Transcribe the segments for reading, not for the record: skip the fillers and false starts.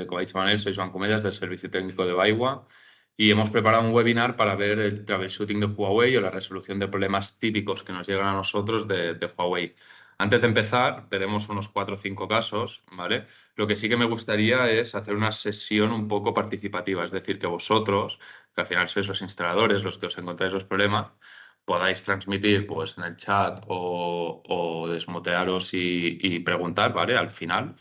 Como ha dicho Manuel, soy Joan Comellas del Servicio Técnico de Baiwa y hemos preparado un webinar para ver el troubleshooting de Huawei o la resolución de problemas típicos que nos llegan a nosotros de Huawei. Antes de empezar, veremos unos 4 o 5 casos, ¿vale? Lo que sí que me gustaría es hacer una sesión un poco participativa, es decir, que vosotros, que al final sois los instaladores, los que os encontráis los problemas, podáis transmitir pues, en el chat o desmutearos y preguntar, ¿vale? Al final.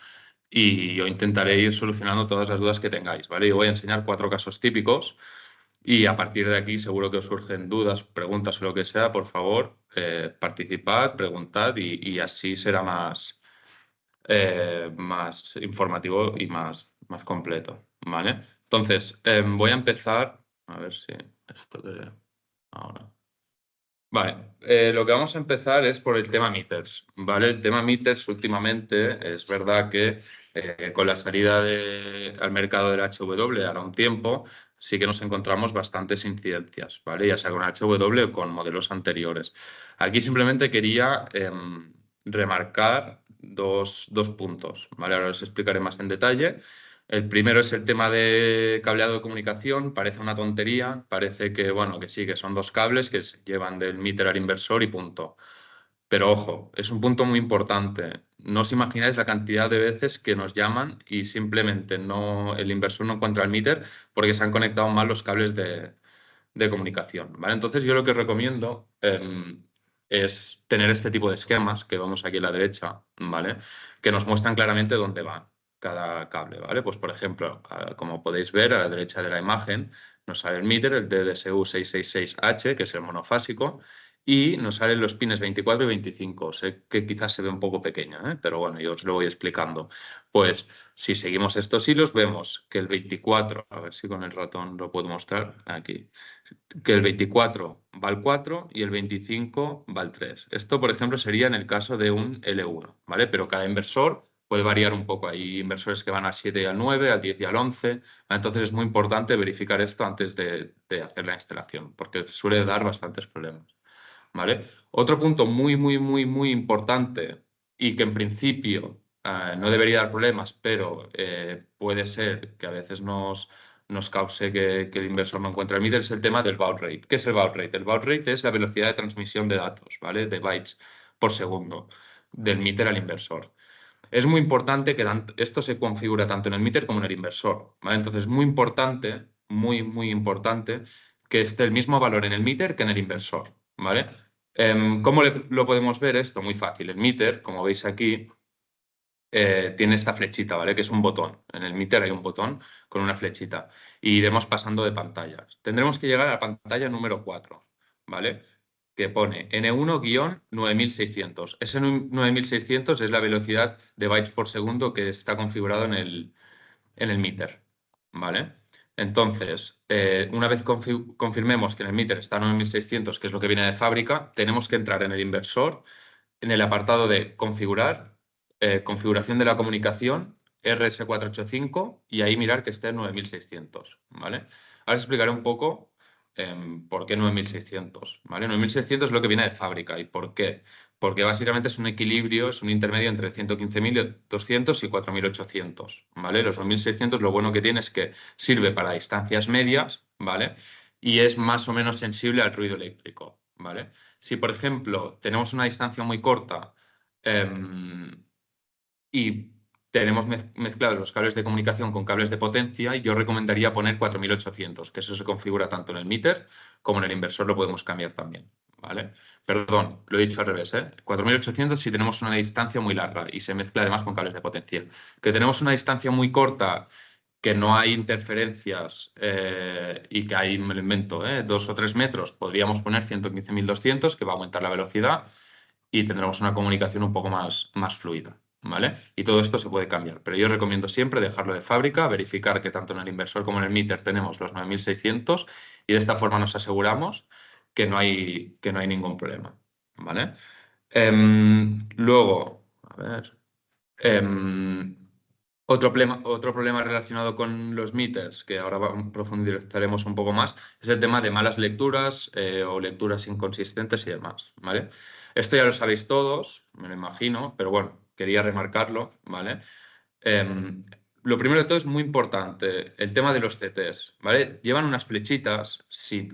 Y yo intentaré ir solucionando todas las dudas que tengáis, ¿vale? Yo voy a enseñar 4 casos típicos y a partir de aquí seguro que os surgen dudas, preguntas o lo que sea. Por favor, participad, preguntad y así será más informativo y más completo, ¿vale? Entonces, voy a empezar, a ver si esto que ahora. Vale, lo que vamos a empezar es por el tema meters, ¿vale? El tema meters últimamente es verdad que con la salida al mercado del HW ahora un tiempo, sí que nos encontramos bastantes incidencias, ¿vale? Ya sea con HW o con modelos anteriores. Aquí simplemente quería remarcar dos puntos, ¿vale? Ahora os explicaré más en detalle. El primero es el tema de cableado de comunicación. Parece una tontería, parece que, bueno, que sí, que son 2 cables que se llevan del meter al inversor y punto. Pero ojo, es un punto muy importante. No os imagináis la cantidad de veces que nos llaman y simplemente el inversor no encuentra el meter porque se han conectado mal los cables de comunicación, ¿vale? Entonces yo lo que recomiendo es tener este tipo de esquemas que vemos aquí a la derecha, ¿vale? Que nos muestran claramente dónde va cada cable, ¿vale? Pues por ejemplo, como podéis ver a la derecha de la imagen, nos sale el meter, el DDSU 666H, que es el monofásico, y nos salen los pines 24 y 25. Sé que quizás se ve un poco pequeño, ¿eh? Pero bueno, yo os lo voy explicando. Pues si seguimos estos hilos, vemos que el 24, a ver si con el ratón lo puedo mostrar aquí, que el 24 va al 4 y el 25 va al 3. Esto, por ejemplo, sería en el caso de un L1, ¿vale? Pero cada inversor puede variar un poco. Hay inversores que van al 7 y al 9, al 10 y al 11. Entonces es muy importante verificar esto antes de hacer la instalación, porque suele dar bastantes problemas, ¿vale? Otro punto muy importante y que en principio no debería dar problemas, pero puede ser que a veces nos cause que el inversor no encuentre el meter, es el tema del baud rate. ¿Qué es el baud rate? El baud rate es la velocidad de transmisión de datos, ¿vale? De bytes por segundo, del meter al inversor. Es muy importante que esto se configura tanto en el meter como en el inversor, ¿vale? Entonces es muy importante, muy importante, que esté el mismo valor en el meter que en el inversor, ¿vale? ¿Cómo lo podemos ver esto? Muy fácil. El meter, como veis aquí, tiene esta flechita, ¿vale? Que es un botón. En el meter hay un botón con una flechita. Y iremos pasando de pantallas. Tendremos que llegar a la pantalla número 4, ¿vale? Que pone N1-9600. Ese 9600 es la velocidad de bytes por segundo que está configurado en el meter, ¿vale? Entonces, una vez confirmemos que en el meter está 9600, que es lo que viene de fábrica, tenemos que entrar en el inversor, en el apartado de configurar, configuración de la comunicación, RS485, y ahí mirar que esté en 9600, ¿vale? Ahora os explicaré un poco por qué 9600, ¿vale? 9600 es lo que viene de fábrica. ¿Y por qué? Porque básicamente es un equilibrio, es un intermedio entre 115.200 y 4.800, ¿vale? Los 2.600 lo bueno que tiene es que sirve para distancias medias, ¿vale? Y es más o menos sensible al ruido eléctrico, ¿vale? Si, por ejemplo, tenemos una distancia muy corta y tenemos mezclados los cables de comunicación con cables de potencia, yo recomendaría poner 4.800, que eso se configura tanto en el meter como en el inversor, lo podemos cambiar también, ¿vale? Perdón, lo he dicho al revés, ¿eh? 4.800 si tenemos una distancia muy larga y se mezcla además con cables de potencia. Que tenemos una distancia muy corta, que no hay interferencias y que hay, me lo invento, 2 o 3 metros, podríamos poner 115.200, que va a aumentar la velocidad y tendremos una comunicación un poco más fluida, ¿vale? Y todo esto se puede cambiar, pero yo recomiendo siempre dejarlo de fábrica, verificar que tanto en el inversor como en el meter tenemos los 9600 y de esta forma nos aseguramos que no hay ningún problema, ¿vale? Luego, a ver... em, otro problema relacionado con los meters, que ahora profundizaremos un poco más, es el tema de malas lecturas o lecturas inconsistentes y demás, ¿vale? Esto ya lo sabéis todos, me lo imagino, pero bueno, quería remarcarlo, ¿vale? Lo primero de todo es muy importante el tema de los CTs, ¿vale? Llevan unas flechitas, si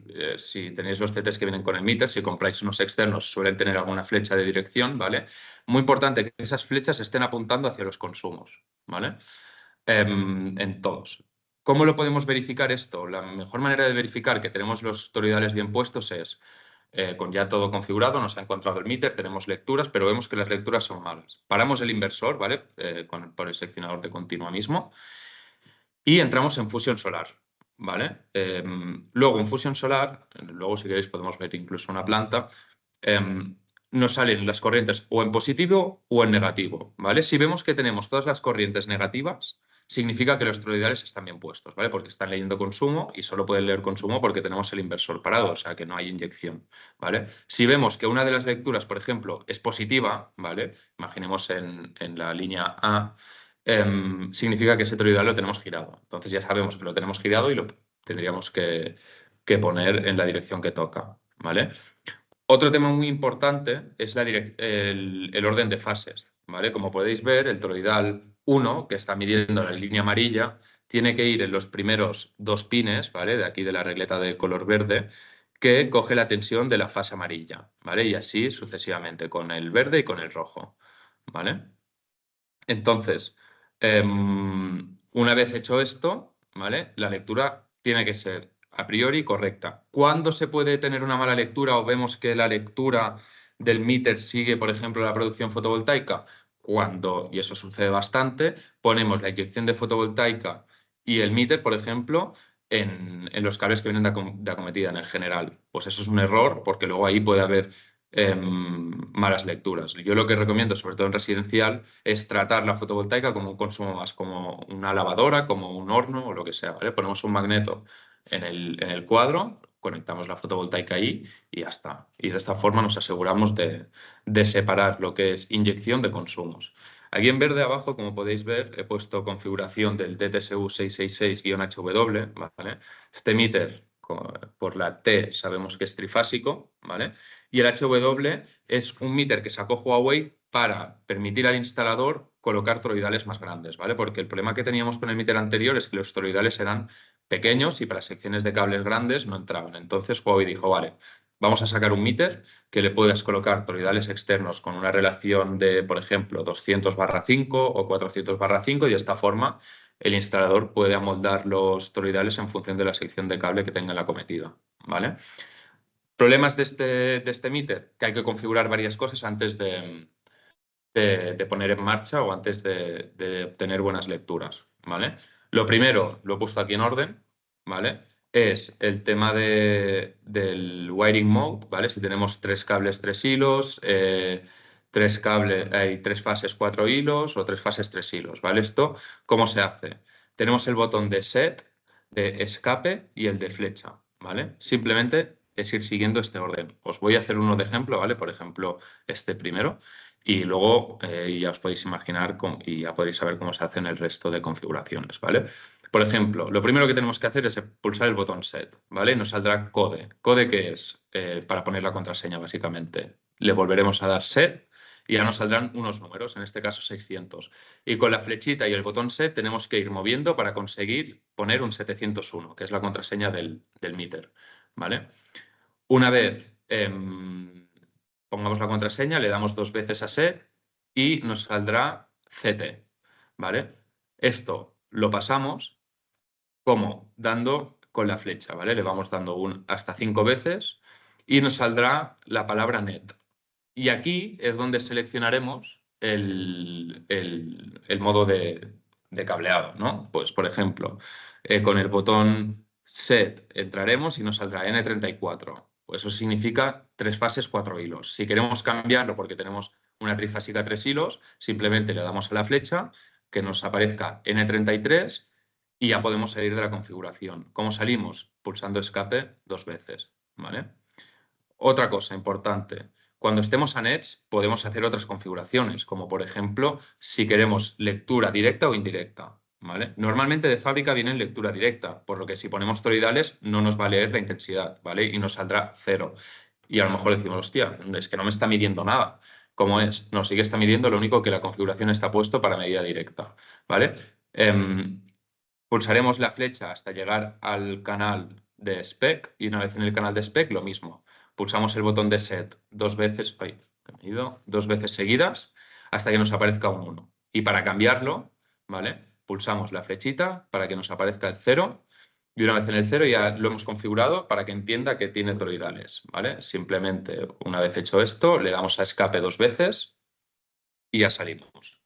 tenéis los CTs que vienen con el meter, si compráis unos externos suelen tener alguna flecha de dirección, ¿vale? Muy importante que esas flechas estén apuntando hacia los consumos, ¿vale? En todos. ¿Cómo lo podemos verificar esto? La mejor manera de verificar que tenemos los toroidales bien puestos es con ya todo configurado, nos ha encontrado el meter, tenemos lecturas, pero vemos que las lecturas son malas. Paramos el inversor, ¿vale? Por el seccionador de continua mismo y entramos en Fusion Solar, ¿vale? Luego en Fusion Solar, luego si queréis podemos ver incluso una planta, nos salen las corrientes o en positivo o en negativo, ¿vale? Si vemos que tenemos todas las corrientes negativas, significa que los toroidales están bien puestos, ¿vale? Porque están leyendo consumo y solo pueden leer consumo porque tenemos el inversor parado, o sea que no hay inyección, ¿vale? Si vemos que una de las lecturas, por ejemplo, es positiva, ¿vale? Imaginemos en la línea A, significa que ese toroidal lo tenemos girado. Entonces ya sabemos que lo tenemos girado y lo tendríamos que poner en la dirección que toca, ¿vale? Otro tema muy importante es el orden de fases, ¿vale? Como podéis ver, el toroidal 1, que está midiendo la línea amarilla, tiene que ir en los primeros 2 pines, ¿vale? De aquí de la regleta de color verde, que coge la tensión de la fase amarilla, ¿vale? Y así sucesivamente, con el verde y con el rojo, ¿vale? Entonces, una vez hecho esto, ¿vale? La lectura tiene que ser a priori correcta. ¿Cuándo se puede tener una mala lectura o vemos que la lectura del meter sigue, por ejemplo, la producción fotovoltaica? Cuando, y eso sucede bastante, ponemos la inyección de fotovoltaica y el meter, por ejemplo, en los cables que vienen de acometida en el general. Pues eso es un error porque luego ahí puede haber malas lecturas. Yo lo que recomiendo, sobre todo en residencial, es tratar la fotovoltaica como un consumo más, como una lavadora, como un horno o lo que sea, ¿vale? Ponemos un magneto en el cuadro, conectamos la fotovoltaica ahí y ya está. Y de esta forma nos aseguramos de separar lo que es inyección de consumos. Aquí en verde abajo, como podéis ver, he puesto configuración del DTSU 666-HW, ¿vale? Este meter, por la T sabemos que es trifásico, ¿vale? Y el HW es un meter que sacó Huawei para permitir al instalador colocar toroidales más grandes, ¿vale? Porque el problema que teníamos con el meter anterior es que los toroidales eran pequeños y para secciones de cables grandes no entraban. Entonces Huawei dijo, vale, vamos a sacar un meter que le puedas colocar toroidales externos con una relación de, por ejemplo, 200/5 o 400/5 y de esta forma el instalador puede amoldar los toroidales en función de la sección de cable que tenga en la acometida, ¿vale? Problemas de este meter, que hay que configurar varias cosas antes de poner en marcha o antes de obtener buenas lecturas, ¿vale? Lo primero, lo he puesto aquí en orden, ¿vale? Es el tema del wiring mode, ¿vale? Si tenemos 3 cables, 3 hilos, 3 cables, hay 3 fases, 4 hilos o 3 fases, 3 hilos, ¿vale? Esto, ¿cómo se hace? Tenemos el botón de set, de escape y el de flecha, ¿vale? Simplemente es ir siguiendo este orden. Os voy a hacer uno de ejemplo, ¿vale? Por ejemplo, este primero. Y luego ya os podéis imaginar y ya podéis saber cómo se hacen el resto de configuraciones, ¿vale? Por ejemplo, lo primero que tenemos que hacer es pulsar el botón Set, ¿vale? Nos saldrá Code. ¿Code qué es? Para poner la contraseña, básicamente. Le volveremos a dar Set y ya nos saldrán unos números, en este caso 600. Y con la flechita y el botón Set tenemos que ir moviendo para conseguir poner un 701, que es la contraseña del meter, ¿vale? Una vez pongamos la contraseña, le damos 2 veces a set y nos saldrá CT, ¿vale? Esto lo pasamos como dando con la flecha, ¿vale? Le vamos dando hasta 5 veces y nos saldrá la palabra net. Y aquí es donde seleccionaremos el modo de cableado, ¿no? Pues, por ejemplo, con el botón set entraremos y nos saldrá N34. Pues eso significa 3 fases, 4 hilos. Si queremos cambiarlo porque tenemos una trifásica 3 hilos, simplemente le damos a la flecha que nos aparezca N33 y ya podemos salir de la configuración. ¿Cómo salimos? Pulsando escape 2 veces, ¿vale? Otra cosa importante, cuando estemos a nets podemos hacer otras configuraciones, como por ejemplo si queremos lectura directa o indirecta, ¿vale? Normalmente de fábrica viene en lectura directa, por lo que si ponemos toroidales no nos va a leer la intensidad, ¿vale? Y nos saldrá 0. Y a lo mejor decimos, hostia, es que no me está midiendo nada. ¿Cómo es? No, sí que está midiendo, lo único que la configuración está puesto para medida directa, ¿vale? Pulsaremos la flecha hasta llegar al canal de spec y una vez en el canal de spec lo mismo. Pulsamos el botón de set dos veces, dos veces seguidas hasta que nos aparezca un 1. Y para cambiarlo, ¿vale? Pulsamos la flechita para que nos aparezca el 0 y una vez en el 0 ya lo hemos configurado para que entienda que tiene toroidales, ¿vale? Simplemente una vez hecho esto le damos a escape dos veces y ya salimos.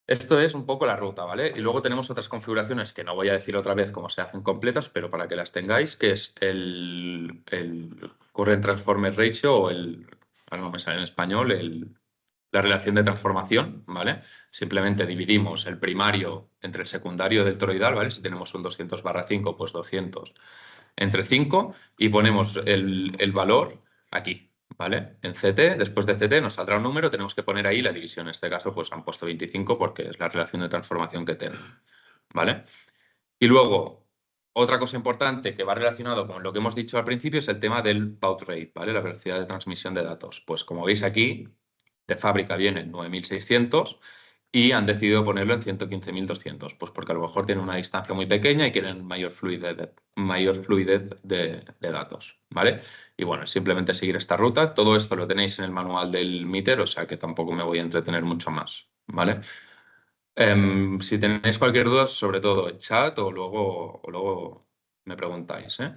Esto es un poco la ruta, ¿vale? Y luego tenemos otras configuraciones que no voy a decir otra vez cómo se hacen completas, pero para que las tengáis, que es el Current Transformer Ratio o ahora no me sale en español, la relación de transformación, ¿vale? Simplemente dividimos el primario entre el secundario del toroidal, ¿vale? Si tenemos un 200/5, pues 200 entre 5 y ponemos el valor aquí. ¿Vale? En CT, después de CT nos saldrá un número, tenemos que poner ahí la división. En este caso, pues han puesto 25 porque es la relación de transformación que tienen. ¿Vale? Y luego, otra cosa importante que va relacionado con lo que hemos dicho al principio es el tema del baud rate, ¿vale? La velocidad de transmisión de datos. Pues como veis aquí, de fábrica viene 9600 y han decidido ponerlo en 115.200, pues porque a lo mejor tienen una distancia muy pequeña y quieren mayor fluidez de datos, ¿vale? Y bueno, simplemente seguir esta ruta. Todo esto lo tenéis en el manual del Meter, o sea que tampoco me voy a entretener mucho más, ¿vale? Si tenéis cualquier duda, sobre todo chat o luego me preguntáis, ¿eh?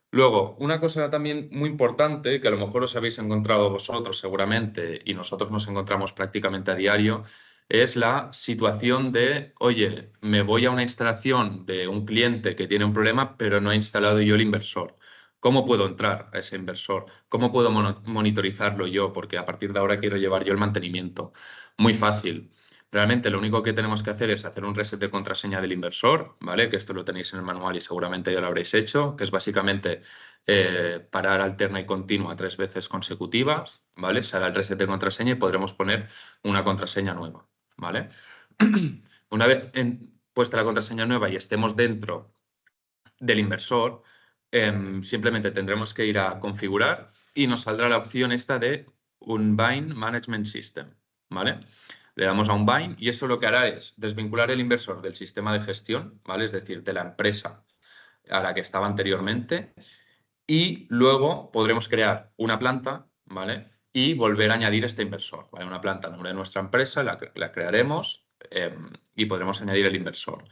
Luego, una cosa también muy importante que a lo mejor os habéis encontrado vosotros seguramente y nosotros nos encontramos prácticamente a diario, es la situación de, oye, me voy a una instalación de un cliente que tiene un problema, pero no he instalado yo el inversor. ¿Cómo puedo entrar a ese inversor? ¿Cómo puedo monitorizarlo yo? Porque a partir de ahora quiero llevar yo el mantenimiento. Muy fácil. Realmente lo único que tenemos que hacer es hacer un reset de contraseña del inversor, ¿vale? Que esto lo tenéis en el manual y seguramente ya lo habréis hecho, que es básicamente parar alterna y continua 3 veces consecutivas, ¿vale? Se hará el reset de contraseña y podremos poner una contraseña nueva, ¿vale? Una vez puesta la contraseña nueva y estemos dentro del inversor, simplemente tendremos que ir a configurar y nos saldrá la opción esta de un Bind Management System, ¿vale? Le damos a un Bind y eso lo que hará es desvincular el inversor del sistema de gestión, ¿vale? Es decir, de la empresa a la que estaba anteriormente y luego podremos crear una planta, ¿vale? Y volver a añadir este inversor, ¿vale? Una planta a nombre de nuestra empresa, la crearemos y podremos añadir el inversor.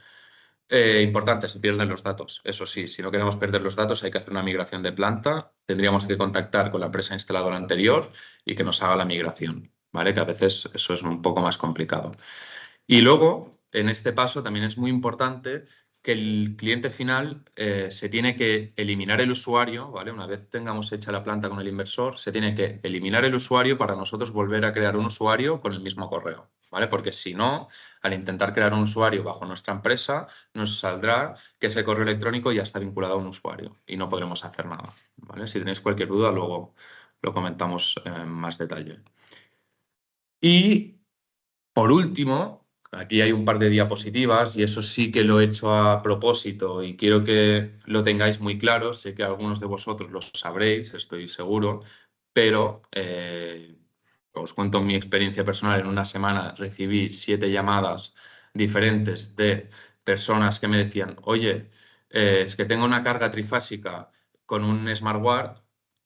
Importante, se pierden los datos. Eso sí, si no queremos perder los datos hay que hacer una migración de planta. Tendríamos que contactar con la empresa instaladora anterior y que nos haga la migración, ¿vale? Que a veces eso es un poco más complicado. Y luego, en este paso también es muy importante que el cliente final se tiene que eliminar el usuario, ¿vale? Una vez tengamos hecha la planta con el inversor, se tiene que eliminar el usuario para nosotros volver a crear un usuario con el mismo correo, ¿vale? Porque si no, al intentar crear un usuario bajo nuestra empresa, nos saldrá que ese correo electrónico ya está vinculado a un usuario y no podremos hacer nada, ¿vale? Si tenéis cualquier duda, luego lo comentamos en más detalle. Y por último, aquí hay un par de diapositivas y eso sí que lo he hecho a propósito y quiero que lo tengáis muy claro. Sé que algunos de vosotros lo sabréis, estoy seguro, pero os cuento mi experiencia personal. En una semana recibí 7 llamadas diferentes de personas que me decían, oye, es que tengo una carga trifásica con un SmartWatt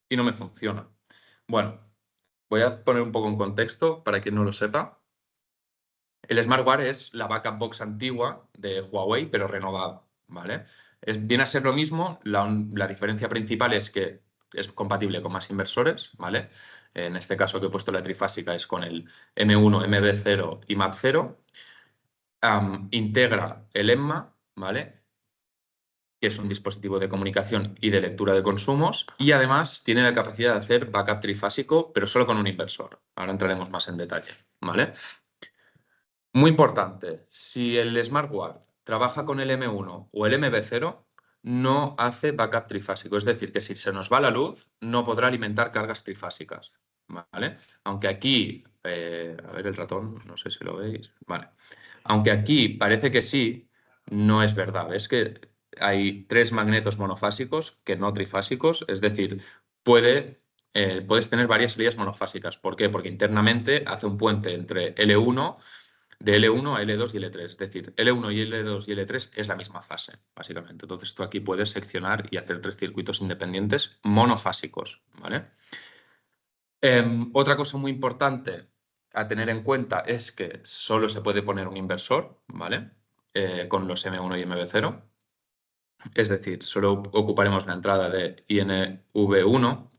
y no me funciona. Bueno, voy a poner un poco en contexto para quien no lo sepa. El SmartWatt es la backup box antigua de Huawei, pero renovada, ¿vale? Viene a ser lo mismo, la diferencia principal es que es compatible con más inversores, ¿vale? En este caso que he puesto la trifásica es con el M1, MB0 y MAP0. Integra el EMMA, ¿vale? Que es un dispositivo de comunicación y de lectura de consumos, y además tiene la capacidad de hacer backup trifásico, pero solo con un inversor. Ahora entraremos más en detalle, ¿vale? Muy importante, si el SmartWatt trabaja con el M1 o el MB0, no hace backup trifásico. Es decir, que si se nos va la luz, no podrá alimentar cargas trifásicas, ¿vale? Aunque aquí, a ver el ratón, no sé si lo veis, vale. Aunque aquí parece que sí, no es verdad. Es que hay 3 magnetos monofásicos que no trifásicos, es decir, puede puedes tener varias salidas monofásicas. ¿Por qué? Porque internamente hace un puente entre L1, de L1 a L2 y L3. Es decir, L1 y L2 y L3 es la misma fase, básicamente. Entonces tú aquí puedes seccionar y hacer 3 circuitos independientes monofásicos, ¿vale? Otra cosa muy importante a tener en cuenta es que solo se puede poner un inversor, ¿vale? Con los M1 y MB0. Es decir, solo ocuparemos la entrada de INV1.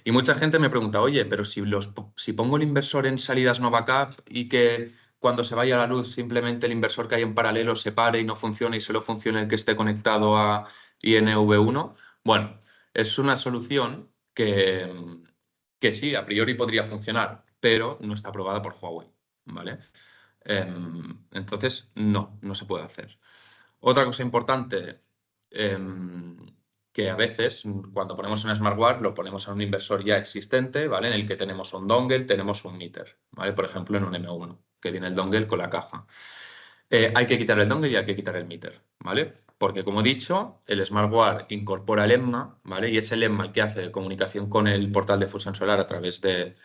Y mucha gente me pregunta, oye, pero si pongo el inversor en salidas no backup y que cuando se vaya la luz simplemente el inversor que hay en paralelo se pare y no funcione y solo funcione el que esté conectado a INV1. Bueno, es una solución que sí, a priori podría funcionar, pero no está aprobada por Huawei, ¿vale? Entonces, no se puede hacer. Otra cosa importante, que a veces cuando ponemos una SmartWatch lo ponemos en un inversor ya existente, ¿vale? En el que tenemos un dongle, tenemos un meter, ¿vale? Por ejemplo, en un M1, que viene el dongle con la caja. Hay que quitar el dongle y hay que quitar el meter, ¿vale? Porque, como he dicho, el SmartWatch incorpora el EMMA, ¿vale? Y es el EMMA el que hace comunicación con el portal de fusión solar a través de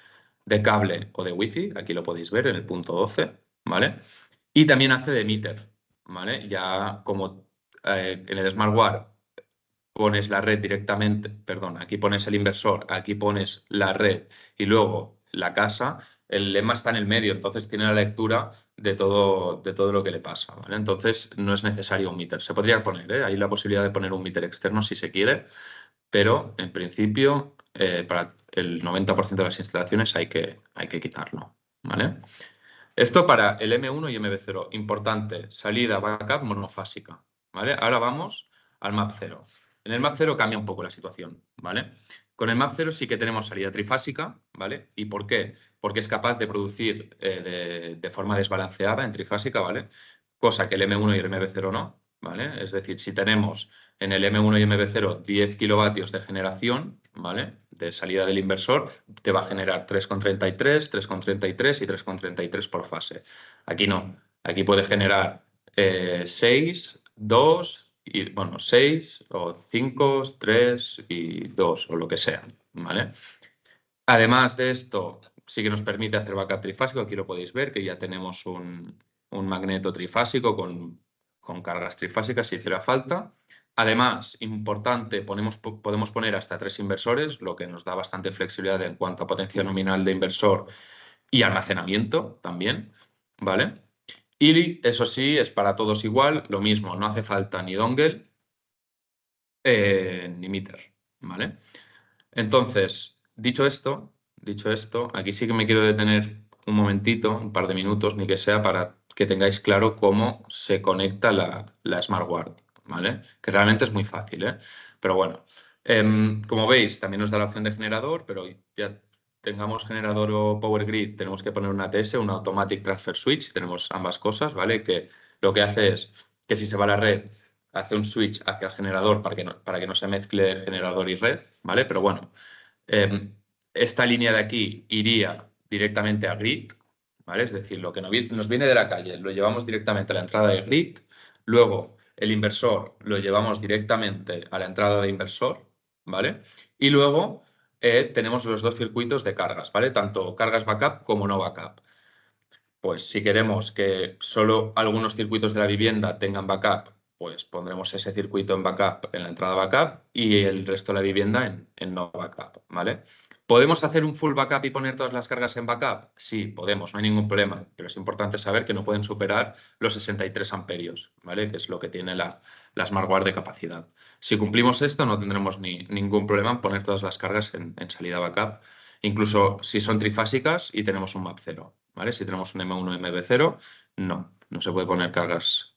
cable o de Wi-Fi. Aquí lo podéis ver en el punto 12, ¿vale? Y también hace de meter, ¿vale? Ya como en el SmartWatch pones la red directamente, perdón, aquí pones el inversor, aquí pones la red y luego la casa, el lema está en el medio, entonces tiene la lectura de todo lo que le pasa, ¿vale? Entonces no es necesario un meter. Se podría poner, ¿eh? Hay la posibilidad de poner un meter externo si se quiere, pero en principio para el 90% de las instalaciones hay que quitarlo, ¿vale? Esto para el M1 y MB0. Importante, salida backup monofásica, ¿vale? Ahora vamos al map 0. En el map 0 cambia un poco la situación, ¿vale? Con el map 0 sí que tenemos salida trifásica, ¿vale? ¿Y por qué? Porque es capaz de producir de forma desbalanceada en trifásica, ¿vale? Cosa que el M1 y el MB0 no, ¿vale? Es decir, si tenemos en el M1 y MB0 10 kilovatios de generación, ¿vale? De salida del inversor, te va a generar 3,33, 3,33 y 3,33 por fase. Aquí no. Aquí puede generar 6, 2, y, bueno, 6 o 5, 3 y 2 o lo que sea, ¿vale? Además de esto, sí que nos permite hacer backup trifásico. Aquí lo podéis ver, que ya tenemos un magneto trifásico con cargas trifásicas si hiciera falta. Además, importante, podemos poner hasta 3 inversores, lo que nos da bastante flexibilidad en cuanto a potencia nominal de inversor y almacenamiento también, ¿vale? Y eso sí, es para todos igual, lo mismo, no hace falta ni dongle ni meter, ¿vale? Entonces, dicho esto, aquí sí que me quiero detener un momentito, un par de minutos, ni que sea para que tengáis claro cómo se conecta la SmartWatch, ¿vale? Que realmente es muy fácil, ¿eh? Pero bueno, como veis, también nos da la opción de generador, pero ya tengamos generador o Power Grid, tenemos que poner una ATS, un Automatic Transfer Switch, tenemos ambas cosas, ¿vale? Que lo que hace es que si se va la red, hace un switch hacia el generador para que no se mezcle generador y red, ¿vale? Pero bueno, esta línea de aquí iría directamente a grid, ¿vale? Es decir, lo que nos viene de la calle lo llevamos directamente a la entrada de grid, luego el inversor lo llevamos directamente a la entrada de inversor, ¿vale? Y luego tenemos los dos circuitos de cargas, ¿vale? Tanto cargas backup como no backup. Pues si queremos que solo algunos circuitos de la vivienda tengan backup, pues pondremos ese circuito en backup en la entrada backup y el resto de la vivienda en no backup, ¿vale? ¿Podemos hacer un full backup y poner todas las cargas en backup? Sí, podemos, no hay ningún problema, pero es importante saber que no pueden superar los 63 amperios, ¿vale? Que es lo que tiene la SmartWatch de capacidad. Si cumplimos esto, no tendremos ningún problema en poner todas las cargas en salida backup, incluso si son trifásicas y tenemos un map 0, ¿vale? Si tenemos un M1 MB0, no se puede poner cargas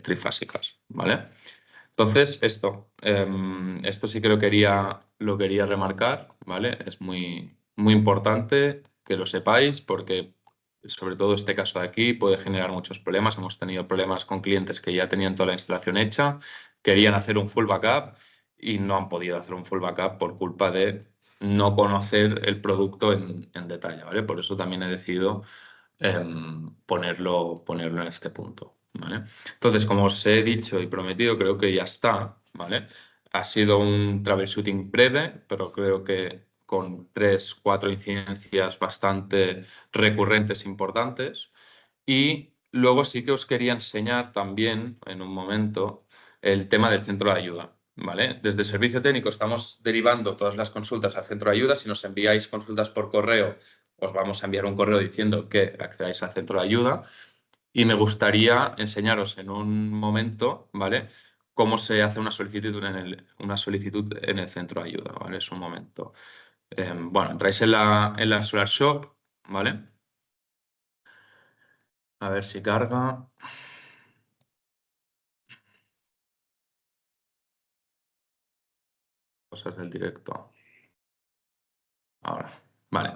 trifásicas, ¿vale? Entonces, esto sí que lo quería remarcar, ¿vale? Es muy importante que lo sepáis porque, sobre todo este caso de aquí, puede generar muchos problemas. Hemos tenido problemas con clientes que ya tenían toda la instalación hecha, querían hacer un full backup y no han podido hacer un full backup por culpa de no conocer el producto en detalle, ¿vale? Por eso también he decidido ponerlo en este punto, ¿vale? Entonces, como os he dicho y prometido, creo que ya está, ¿vale? Ha sido un troubleshooting breve, pero creo que con 3, 4 incidencias bastante recurrentes, importantes. Y luego sí que os quería enseñar también, en un momento, el tema del centro de ayuda, ¿vale? Desde el servicio técnico estamos derivando todas las consultas al centro de ayuda. Si nos enviáis consultas por correo, os vamos a enviar un correo diciendo que accedáis al centro de ayuda. Y me gustaría enseñaros en un momento, ¿vale?, cómo se hace una solicitud en el centro de ayuda, ¿vale? Es un momento. Bueno, entráis en la Solar Shop, ¿vale? A ver si carga. Cosas del directo. Ahora, vale.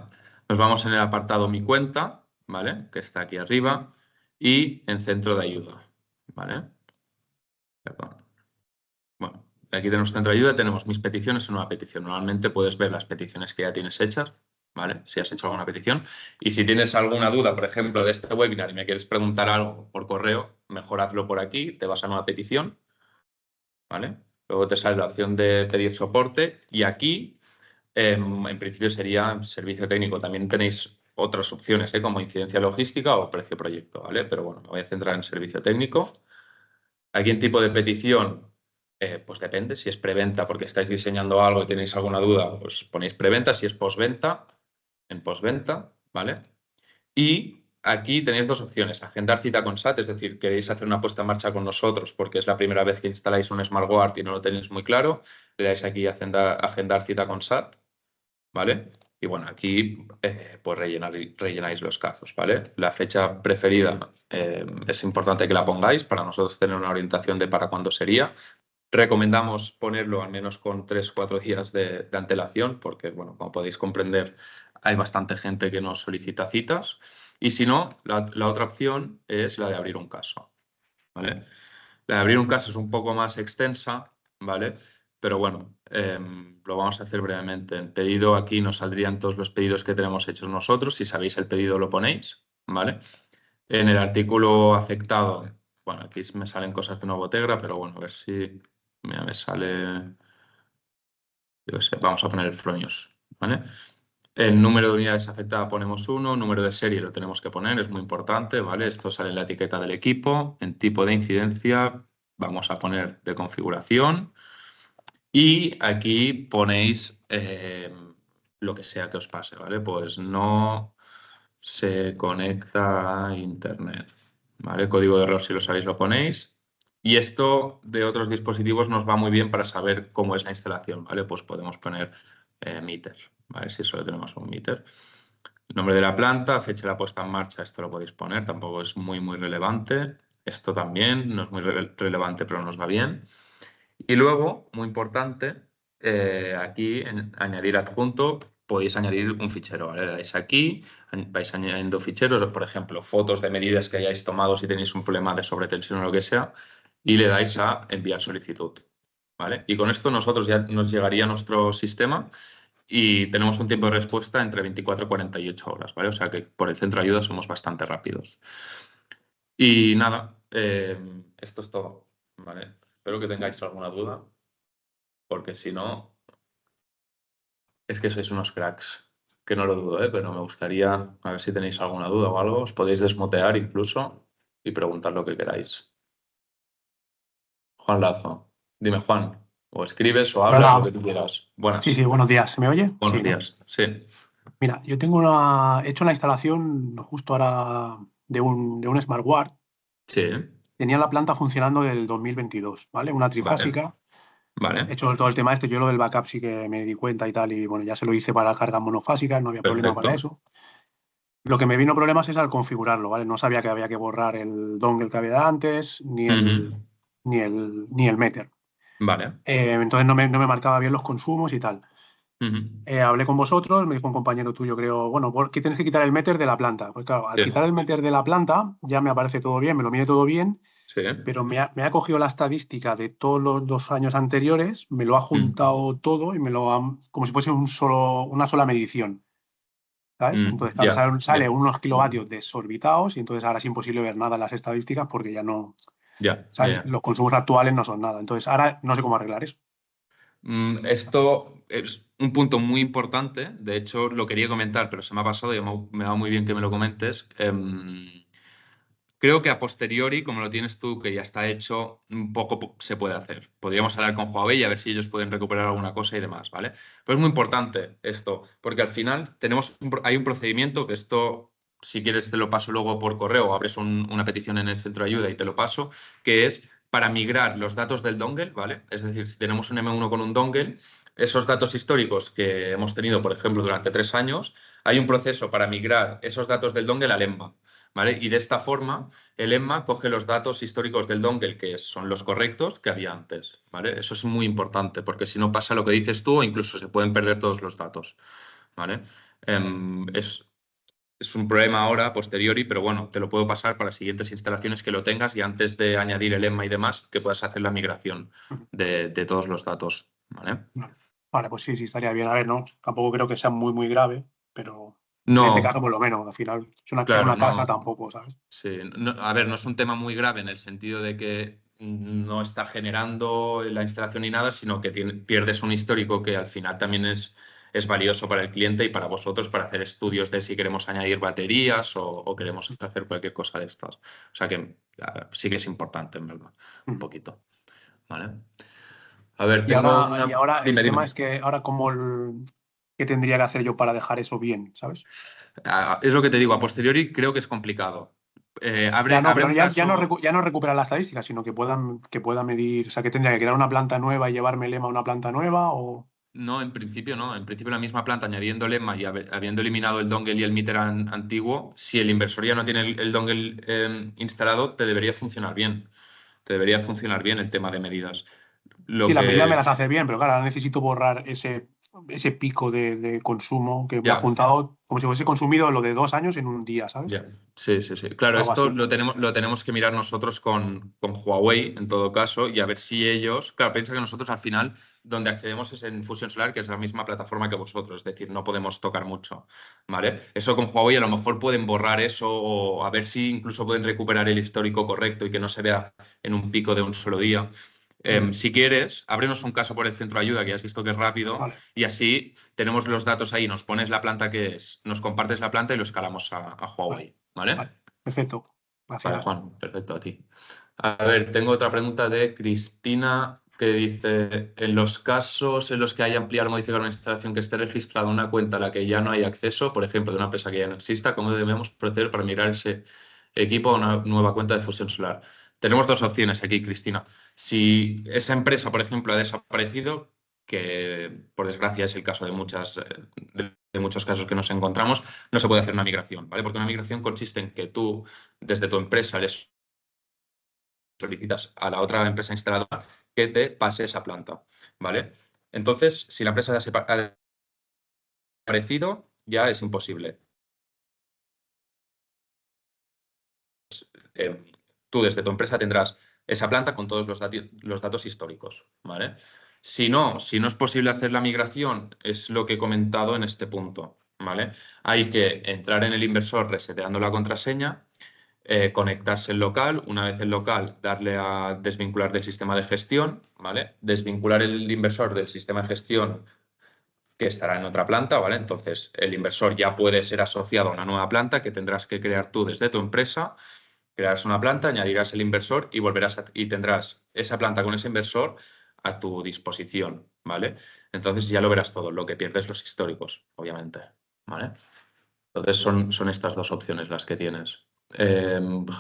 Nos vamos en el apartado Mi cuenta, ¿vale?, que está aquí arriba, y en centro de ayuda, ¿vale? Perdón. Bueno, aquí tenemos centro de ayuda, tenemos mis peticiones en una petición. Normalmente puedes ver las peticiones que ya tienes hechas, ¿vale? Si has hecho alguna petición. Y si tienes alguna duda, por ejemplo, de este webinar y me quieres preguntar algo por correo, mejor hazlo por aquí, te vas a nueva petición, ¿vale? Luego te sale la opción de pedir soporte y aquí, en principio, sería servicio técnico. También tenéis otras opciones, como incidencia logística o precio proyecto, ¿vale? Pero bueno, me voy a centrar en servicio técnico. Aquí en tipo de petición, pues depende. Si es preventa porque estáis diseñando algo y tenéis alguna duda, pues ponéis preventa. Si es postventa, en postventa, ¿vale? Y aquí tenéis dos opciones. Agendar cita con SAT, es decir, queréis hacer una puesta en marcha con nosotros porque es la primera vez que instaláis un SmartGuard y no lo tenéis muy claro. Le dais aquí a agendar cita con SAT, ¿vale? Y bueno, aquí pues rellenáis los casos, ¿vale? La fecha preferida es importante que la pongáis para nosotros tener una orientación de para cuándo sería. Recomendamos ponerlo al menos con 3 o 4 días de antelación porque, bueno, como podéis comprender, hay bastante gente que nos solicita citas. Y si no, la otra opción es la de abrir un caso, ¿vale? La de abrir un caso es un poco más extensa, ¿vale? Pero bueno, lo vamos a hacer brevemente. En pedido aquí nos saldrían todos los pedidos que tenemos hechos nosotros. Si sabéis el pedido lo ponéis, ¿vale? En el artículo afectado, bueno, aquí me salen cosas de Novotegra, pero bueno, a ver si me sale, yo qué sé, vamos a poner el Fronius, ¿vale? El número de unidades afectadas ponemos 1, número de serie lo tenemos que poner, es muy importante, ¿vale? Esto sale en la etiqueta del equipo. En tipo de incidencia vamos a poner de configuración y aquí ponéis lo que sea que os pase, ¿vale? Pues no se conecta a internet, ¿vale? Código de error, si lo sabéis, lo ponéis. Y esto de otros dispositivos nos va muy bien para saber cómo es la instalación, ¿vale? Pues podemos poner meter, ¿vale? Si solo tenemos un meter. El nombre de la planta, fecha de la puesta en marcha, esto lo podéis poner, tampoco es muy relevante. Esto también no es muy relevante, pero nos va bien. Y luego, muy importante, aquí en añadir adjunto podéis añadir un fichero, ¿vale? Le dais aquí, vais añadiendo ficheros, por ejemplo, fotos de medidas que hayáis tomado si tenéis un problema de sobretensión o lo que sea, y le dais a enviar solicitud, ¿vale? Y con esto nosotros ya nos llegaría a nuestro sistema y tenemos un tiempo de respuesta entre 24 y 48 horas, ¿vale? O sea que por el centro de ayuda somos bastante rápidos. Y nada, esto es todo, ¿vale? Espero que tengáis alguna duda, porque si no, es que sois unos cracks, que no lo dudo, pero me gustaría, a ver si tenéis alguna duda o algo, os podéis desmutear incluso y preguntar lo que queráis. Juan Lazo, dime Juan, o escribes o hablas, lo que Hola, tú quieras. sí, sí, Buenas, buenos días. ¿Se me oye? buenos Sí, ¿no? días, sí, Mira, yo he hecho la instalación justo ahora de un SmartWard. sí, Tenía la planta funcionando del 2022, ¿vale? Una vale, trifásica. He vale, hecho todo el tema este, yo lo del backup sí que me di cuenta y tal, y bueno, ya se lo hice para cargas monofásicas, no había problema para perfecto. eso. Lo que me vino problemas es al configurarlo, ¿vale? No sabía que había que borrar el dongle que había antes, Ujú, ni el meter. vale. Entonces no me marcaba bien los consumos y tal. Ujú, Hablé con vosotros, me dijo un compañero tuyo, creo, bueno, que tienes que quitar el meter de la planta. Pues claro, al sí, quitar el meter de la planta ya me aparece todo bien, me lo mide todo bien, sí, pero me ha cogido la estadística de todos los 2 años anteriores, me lo ha mm, juntado todo y me lo ha, como si fuese una sola medición, ¿sabes? Entonces, claro, ya, sale ya, unos kilovatios desorbitados y entonces ahora es imposible ver nada en las estadísticas porque ya no, o ya, sea, ya, ya. los consumos actuales no son nada. Entonces, ahora no sé cómo arreglar eso. Esto un punto muy importante, de hecho lo quería comentar, pero se me ha pasado y me va muy bien que me lo comentes. Creo que a posteriori, como lo tienes tú, que ya está hecho, un poco se puede hacer. Podríamos hablar con Huawei y a ver si ellos pueden recuperar alguna cosa y demás, ¿vale? Pero es muy importante esto, porque al final hay un procedimiento que esto, si quieres, te lo paso luego por correo, abres una petición en el centro de ayuda y te lo paso, que es para migrar los datos del dongle, ¿vale? Es decir, si tenemos un M1 con un dongle, esos datos históricos que hemos tenido, por ejemplo, durante 3 años, hay un proceso para migrar esos datos del dongle al EMMA, ¿vale? Y de esta forma el EMMA coge los datos históricos del dongle, que son los correctos que había antes, ¿vale? Eso es muy importante, porque si no pasa lo que dices tú, o incluso se pueden perder todos los datos, ¿vale? Em, es, es un problema ahora, a posteriori, pero bueno, te lo puedo pasar para siguientes instalaciones que lo tengas y antes de añadir el EMMA y demás, que puedas hacer la migración de todos los datos, ¿vale? Vale, pues sí, estaría bien. A ver, no, tampoco creo que sea muy, muy grave, pero en este No, caso, por lo menos, al final, es claro, una casa no. tampoco, ¿sabes? Sí, a ver, no es un tema muy grave en el sentido de que no está generando la instalación ni nada, sino que pierdes un histórico que al final también es valioso para el cliente y para vosotros para hacer estudios de si queremos añadir baterías o queremos hacer cualquier cosa de estas. O sea que sí que es importante, en verdad, un Mm. poquito. ¿Vale? A ver, Y tengo ahora, y una... ahora el Dime, tema dime. es que ahora ¿qué tendría que hacer yo para dejar eso bien, ¿sabes? Es lo que te digo, a posteriori creo que es complicado. Ya no, Abre pero un ya no, caso... ya no recupera la estadística, sino que pueda medir, o sea, que tendría que crear una planta nueva y llevarme el lema a una planta nueva o... No, en principio no. En principio la misma planta añadiendo lemma y habiendo eliminado el dongle y el meter antiguo, si el inversor ya no tiene el dongle instalado, te debería funcionar bien. Te debería funcionar bien el tema de medidas. Lo Sí, las medidas me que las hace bien, pero claro, ahora necesito borrar ese pico de consumo que me ha ya, juntado como si hubiese consumido lo de 2 años en un día, ¿sabes? ya, sí, sí, sí. Claro, Algo esto así. lo tenemos que mirar nosotros con Huawei, en todo caso, y a ver si ellos, claro, piensa que nosotros al final, donde accedemos es en Fusion Solar, que es la misma plataforma que vosotros, es decir, no podemos tocar mucho, ¿vale? Eso con Huawei a lo mejor pueden borrar eso o a ver si incluso pueden recuperar el histórico correcto y que no se vea en un pico de un solo día. Mm. Si quieres, ábrenos un caso por el centro de ayuda, que ya has visto que es rápido, Vale, y así tenemos los datos ahí, nos pones la planta que es, nos compartes la planta y lo escalamos a vale, Huawei, ¿vale? vale. Perfecto. Vale, Gracias. Juan, perfecto a ti. A ver, tengo otra pregunta de Cristina que dice, en los casos en los que haya ampliar o modificar una instalación que esté registrada en una cuenta a la que ya no hay acceso, por ejemplo, de una empresa que ya no exista, ¿cómo debemos proceder para migrar ese equipo a una nueva cuenta de fusión solar? Tenemos dos opciones aquí, Cristina. Si esa empresa, por ejemplo, ha desaparecido, que por desgracia es el caso de muchos casos que nos encontramos, no se puede hacer una migración, ¿vale? Porque una migración consiste en que tú, desde tu empresa, les solicitas a la otra empresa instaladora que te pase esa planta, ¿vale? Entonces, si la empresa ha desaparecido, ya es imposible. Eh, Tú desde tu empresa tendrás esa planta con todos los datos históricos, ¿vale? Si no es posible hacer la migración, es lo que he comentado en este punto, ¿vale? Hay que entrar en el inversor reseteando la contraseña, conectarse el local, una vez el local, darle a desvincular del sistema de gestión, ¿vale? Desvincular el inversor del sistema de gestión que estará en otra planta, ¿vale? Entonces, el inversor ya puede ser asociado a una nueva planta que tendrás que crear tú desde tu empresa. Crearás una planta, añadirás el inversor y y tendrás esa planta con ese inversor a tu disposición, ¿vale? Entonces ya lo verás todo, lo que pierdes los históricos, obviamente, ¿vale? Entonces son estas dos opciones las que tienes.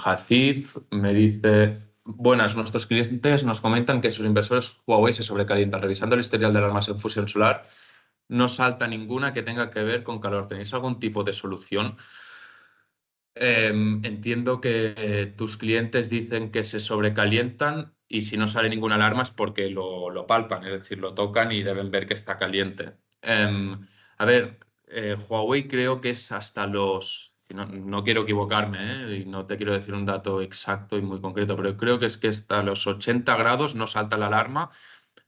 Hacif me dice, buenas, nuestros clientes nos comentan que sus inversores Huawei se sobrecalientan. Revisando el historial de alarmas en fusión solar, no salta ninguna que tenga que ver con calor. ¿Tenéis algún tipo de solución? Entiendo que tus clientes dicen que se sobrecalientan y si no sale ninguna alarma es porque lo palpan, es decir, lo tocan y deben ver que está caliente. A ver, Huawei creo que es hasta no quiero equivocarme, y no te quiero decir un dato exacto y muy concreto, pero creo que es que hasta los 80 grados no salta la alarma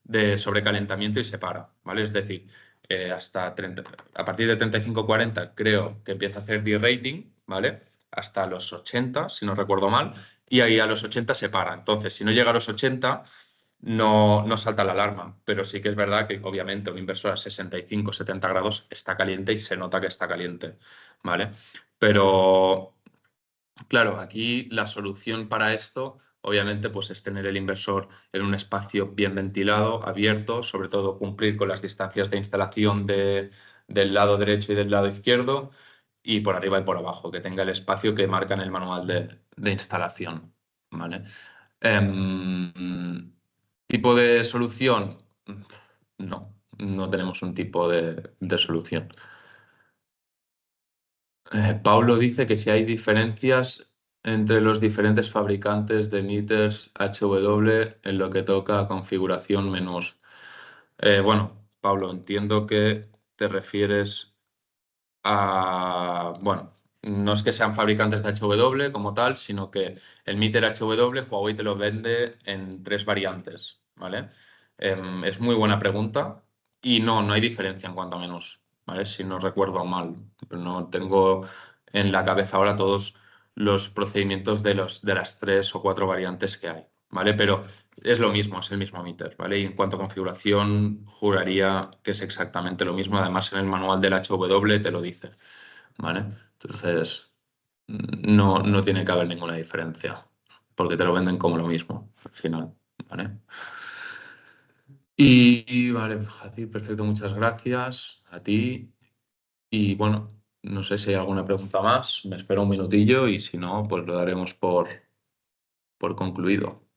de sobrecalentamiento y se para, ¿vale? Es decir, a partir de 35-40 creo que empieza a hacer derating, ¿vale? Hasta los 80, si no recuerdo mal, y ahí a los 80 se para. Entonces, si no llega a los 80, no salta la alarma, pero sí que es verdad que obviamente un inversor a 65, 70 grados está caliente y se nota que está caliente, ¿vale? Pero claro, aquí la solución para esto, obviamente, pues es tener el inversor en un espacio bien ventilado, abierto, sobre todo cumplir con las distancias de instalación del lado derecho y del lado izquierdo, y por arriba y por abajo, que tenga el espacio que marca en el manual de instalación, ¿vale? ¿Tipo de solución? No tenemos un tipo de solución. Paulo dice que si hay diferencias entre los diferentes fabricantes de emitters HW en lo que toca a configuración menús. Bueno, Pablo, entiendo que te refieres bueno, no es que sean fabricantes de HW como tal, sino que el Meter HW Huawei te lo vende en 3 variantes, ¿vale? Es muy buena pregunta y no hay diferencia en cuanto a menús, ¿vale? Si no recuerdo mal, no tengo en la cabeza ahora todos los procedimientos de las 3 o 4 variantes que hay, ¿vale? Pero es lo mismo, es el mismo meter, ¿vale? Y en cuanto a configuración, juraría que es exactamente lo mismo. Además, en el manual del HW te lo dice, ¿vale? Entonces, no tiene que haber ninguna diferencia, porque te lo venden como lo mismo al final, ¿vale? Vale, a ti, perfecto, muchas gracias a ti. Y bueno, no sé si hay alguna pregunta más, me espero un minutillo y si no, pues lo daremos por concluido.